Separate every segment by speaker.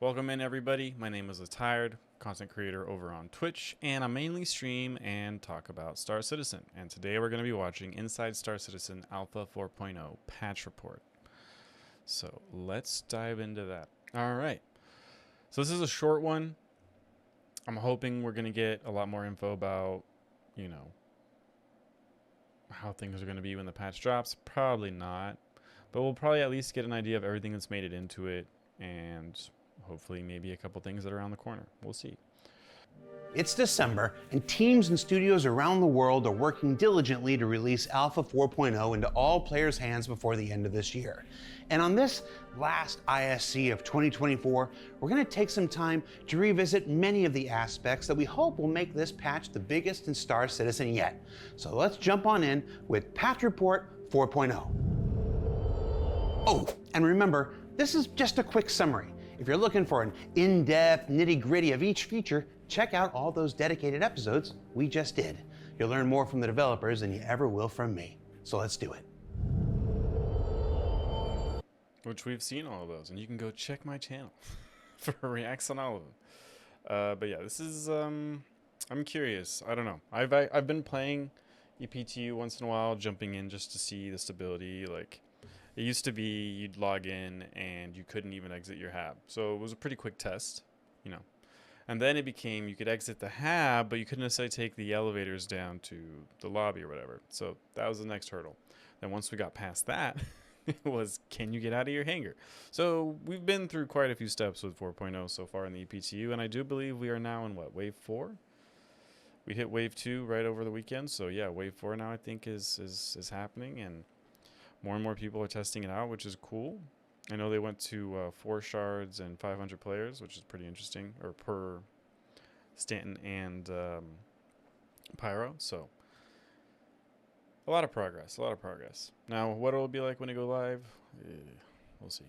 Speaker 1: Welcome in, everybody. My name is Letiredd, content creator over on Twitch, and I mainly stream and talk about Star Citizen. And today we're going to be watching Inside Star Citizen Alpha 4.0 patch report. So let's dive into that. All right. So this is a short one. I'm hoping we're going to get a lot more info about, how things are going to be when the patch drops. Probably not. But we'll probably at least get an idea of everything that's made it into it, and hopefully maybe a couple things that are around the corner. We'll see.
Speaker 2: It's December, and teams and studios around the world are working diligently to release Alpha 4.0 into all players' hands before the end of this year. And on this last ISC of 2024, we're going to take some time to revisit many of the aspects that we hope will make this patch the biggest in Star Citizen yet. So let's jump on in with Patch Report 4.0. Oh, and remember, this is just a quick summary. If you're looking for an in-depth, nitty-gritty of each feature, check out all those dedicated episodes we just did. You'll learn more from the developers than you ever will from me. So let's do it.
Speaker 1: Which we've seen all of those, and you can go check my channel for reacts on all of them. But yeah, this is, I'm curious. I don't know. I've been playing EPTU once in a while, jumping in just to see the stability. Like, it used to be you'd log in and you couldn't even exit your hab. So it was a pretty quick test, And then it became you could exit the hab, but you couldn't necessarily take the elevators down to the lobby or whatever. So that was the next hurdle. Then once we got past that, it was, can you get out of your hangar? So we've been through quite a few steps with 4.0 so far in the EPTU, and I do believe we are now in, wave 4? We hit wave 2 right over the weekend. So yeah, wave 4 now I think is happening, and more and more people are testing it out, which is cool. I know they went to 4 shards and 500 players, which is pretty interesting, or per Stanton and Pyro. So a lot of progress, Now, what it'll be like when it go live, we'll see.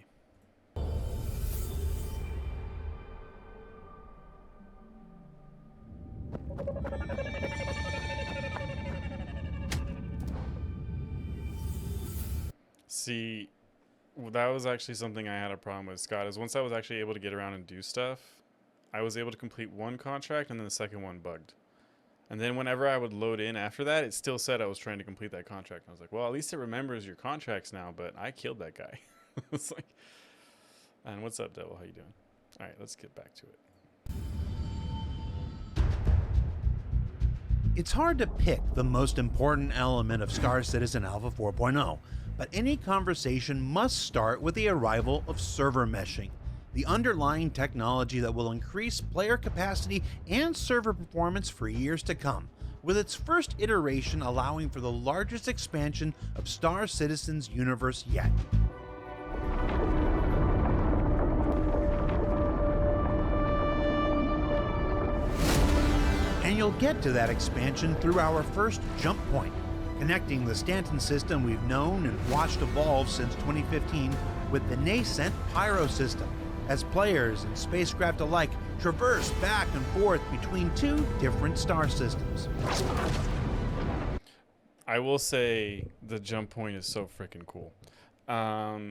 Speaker 1: See, that was actually something I had a problem with, Scott, is once I was actually able to get around and do stuff, I was able to complete one contract and then the second one bugged. And then whenever I would load in after that, it still said I was trying to complete that contract. And I was like, well, at least it remembers your contracts now, but I killed that guy. It's like, and what's up, Devil? How you doing? All right, let's get back to it.
Speaker 2: It's hard to pick the most important element of Star Citizen Alpha 4.0, but any conversation must start with the arrival of server meshing, the underlying technology that will increase player capacity and server performance for years to come, with its first iteration allowing for the largest expansion of Star Citizen's universe yet. And you'll get to that expansion through our first jump point, connecting the Stanton system we've known and watched evolve since 2015 with the nascent Pyro system, as players and spacecraft alike traverse back and forth between 2 different star systems.
Speaker 1: I will say the jump point is so freaking cool.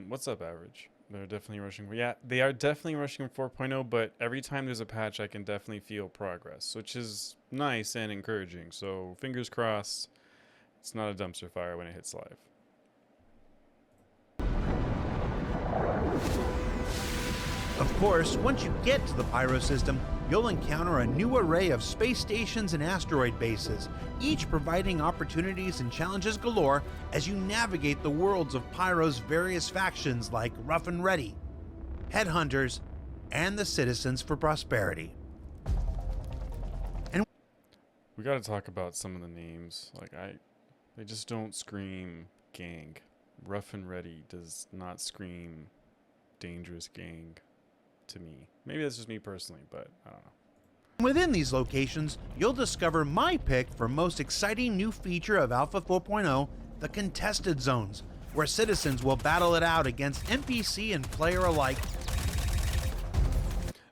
Speaker 1: What's up, Average? They're definitely rushing. Yeah, they are definitely rushing 4.0, but every time there's a patch, I can definitely feel progress, which is nice and encouraging. So fingers crossed, it's not a dumpster fire when it hits live.
Speaker 2: Of course, once you get to the Pyro system, you'll encounter a new array of space stations and asteroid bases, each providing opportunities and challenges galore as you navigate the worlds of Pyro's various factions like Rough and Ready, Headhunters, and the Citizens for Prosperity. And
Speaker 1: we got to talk about some of the names. They just don't scream gang. Rough and Ready does not scream dangerous gang to me. Maybe that's just me personally, but I don't know.
Speaker 2: Within these locations, you'll discover my pick for most exciting new feature of Alpha 4.0, the contested zones, where citizens will battle it out against NPC and player alike.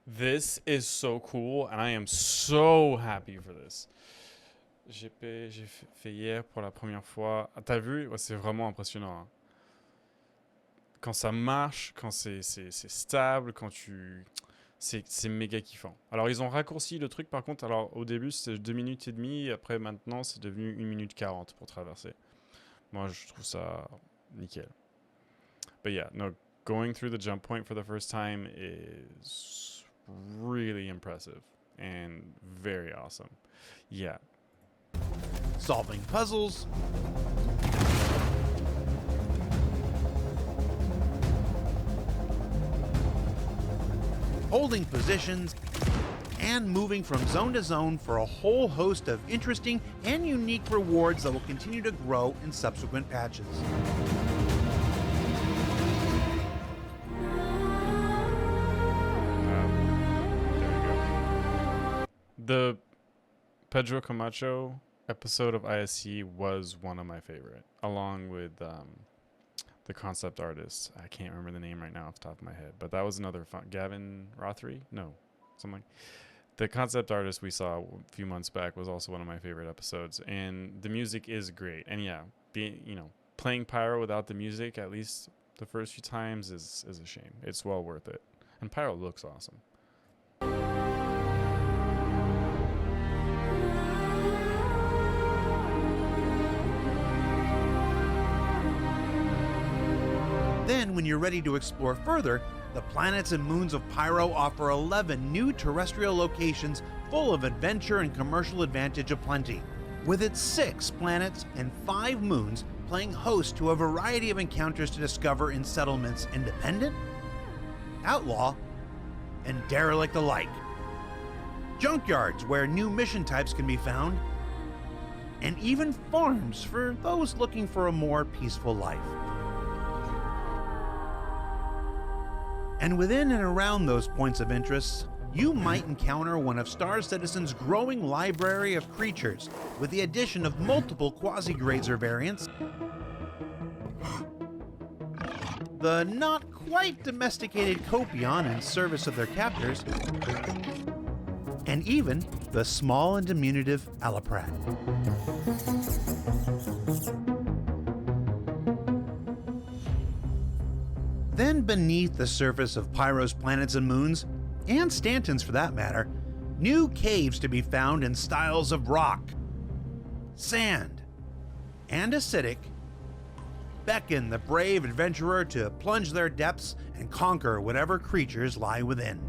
Speaker 1: This is so cool, and I am so happy for this. J'ai fait hier pour la première fois. T'as vu? Ouais, c'est vraiment impressionnant. Hein. Quand ça marche, quand c'est stable, quand tu... C'est méga kiffant. Alors, ils ont raccourci le truc, par contre. Alors, au début, c'était 2 minutes et demie. Après, maintenant, c'est devenu 1 minute 40 pour traverser. Moi, je trouve ça nickel. But yeah, no, going through the jump point for the first time is really impressive and very awesome. Yeah.
Speaker 3: Solving puzzles, holding positions, and moving from zone to zone for a whole host of interesting and unique rewards that will continue to grow in subsequent patches.
Speaker 1: The Pedro Camacho episode of ISC was one of my favorite, along with the concept artist. I can't remember the name right now off the top of my head, but that was another fun. Gavin Rothery? No, something. The concept artist we saw a few months back was also one of my favorite episodes, and the music is great. And yeah, playing Pyro without the music, at least the first few times, is a shame. It's well worth it, and Pyro looks awesome.
Speaker 3: Then, when you're ready to explore further, the planets and moons of Pyro offer 11 new terrestrial locations full of adventure and commercial advantage aplenty, with its 6 planets and 5 moons playing host to a variety of encounters to discover in settlements independent, outlaw, and derelict alike. Junkyards where new mission types can be found, and even farms for those looking for a more peaceful life. And within and around those points of interest, you might encounter one of Star Citizen's growing library of creatures, with the addition of multiple quasi-grazer variants, the not quite domesticated Copion in service of their captors, and even the small and diminutive Alaprat. Then beneath the surface of Pyro's planets and moons, and Stanton's for that matter, new caves to be found in styles of rock, sand, and acidic beckon the brave adventurer to plunge their depths and conquer whatever creatures lie within.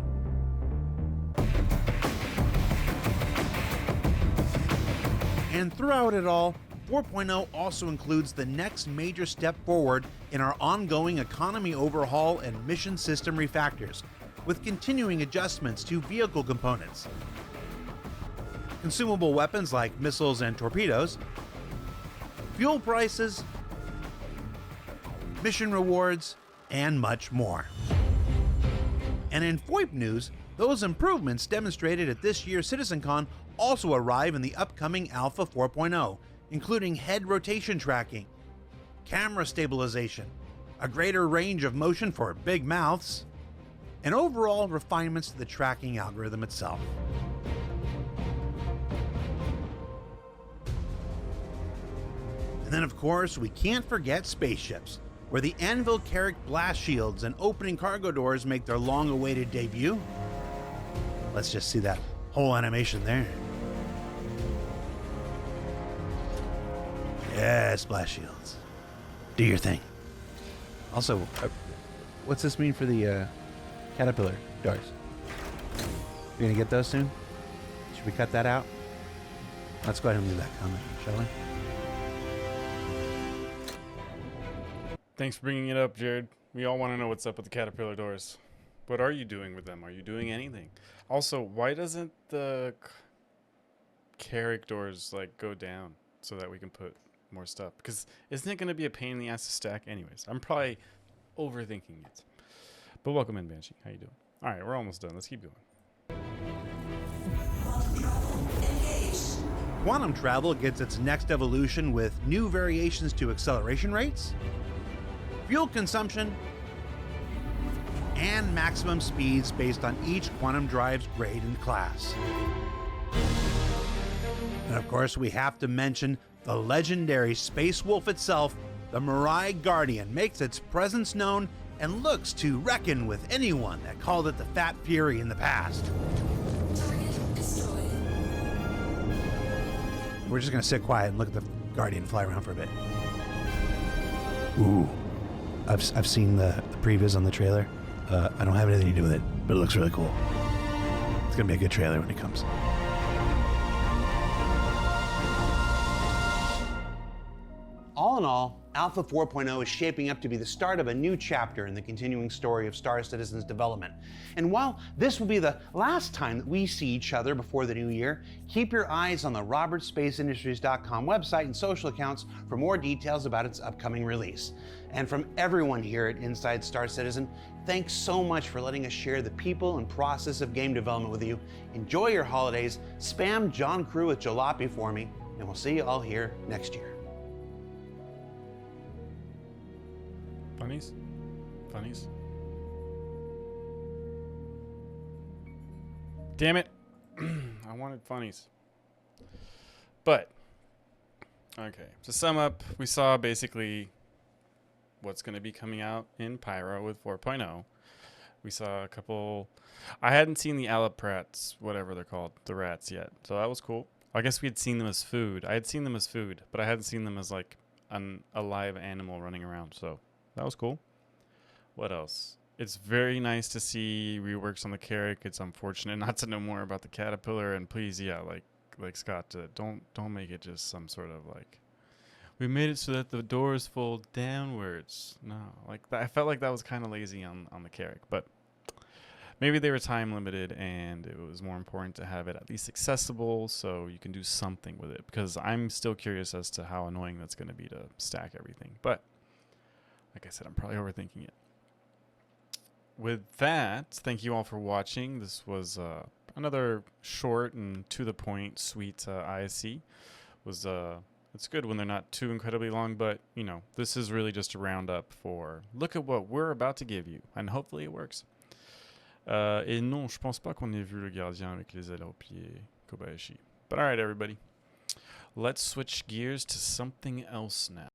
Speaker 3: And throughout it all, 4.0 also includes the next major step forward in our ongoing economy overhaul and mission system refactors, with continuing adjustments to vehicle components, consumable weapons like missiles and torpedoes, fuel prices, mission rewards, and much more. And in FOIP news, those improvements demonstrated at this year's CitizenCon also arrive in the upcoming Alpha 4.0, including head rotation tracking, camera stabilization, a greater range of motion for big mouths, and overall refinements to the tracking algorithm itself. And then, of course, we can't forget spaceships, where the Anvil Carrick blast shields and opening cargo doors make their long-awaited debut. Let's just see that whole animation there. Yeah, splash shields. Do your thing. Also, what's this mean for the caterpillar doors? You're gonna get those soon? Should we cut that out? Let's go ahead and leave that comment, shall we?
Speaker 1: Thanks for bringing it up, Jared. We all want to know what's up with the caterpillar doors. What are you doing with them? Are you doing anything? Also, why doesn't the Carrick doors go down so that we can put more stuff? Because isn't it going to be a pain in the ass to stack anyways? I'm probably overthinking it. But welcome in, Banshee. How you doing? All right, we're almost done. Let's keep going.
Speaker 3: Quantum travel gets its next evolution with new variations to acceleration rates, fuel consumption, and maximum speeds based on each quantum drive's grade and class. And of course, we have to mention the legendary Space Wolf itself, the Mirai Guardian, makes its presence known and looks to reckon with anyone that called it the Fat Fury in the past. We're just gonna sit quiet and look at the Guardian fly around for a bit. Ooh, I've seen the previs on the trailer. I don't have anything to do with it, but it looks really cool. It's gonna be a good trailer when it comes.
Speaker 2: All in all, Alpha 4.0 is shaping up to be the start of a new chapter in the continuing story of Star Citizen's development. And while this will be the last time that we see each other before the new year, keep your eyes on the robertsspaceindustries.com website and social accounts for more details about its upcoming release. And from everyone here at Inside Star Citizen, thanks so much for letting us share the people and process of game development with you. Enjoy your holidays, spam John Crew with jalopy for me, and we'll see you all here next year.
Speaker 1: Funnies? Funnies? Damn it. I wanted funnies. But, okay. To sum up, we saw basically what's going to be coming out in Pyro with 4.0. We saw a couple... I hadn't seen the Alaprats, whatever they're called, the rats yet. So that was cool. I guess we had seen them as food. I had seen them as food, but I hadn't seen them as like a live animal running around, so... that was cool. What else? It's very nice to see reworks on the Carrack. It's unfortunate not to know more about the Caterpillar. And please, yeah, like Scott did, don't make it just some sort of like, we made it so that the doors fold downwards. No, like that, I felt like that was kind of lazy on the Carrack. But maybe they were time limited, and it was more important to have it at least accessible so you can do something with it. Because I'm still curious as to how annoying that's going to be to stack everything. But like I said, I'm probably overthinking it. With that, thank you all for watching. This was another short and to the point, sweet ISC. It's good when they're not too incredibly long, but you know, this is really just a roundup for look at what we're about to give you, and hopefully it works. Et non, je pense pas qu'on ait vu le gardien avec les ailes aux pieds, Kobayashi. But all right, everybody, let's switch gears to something else now.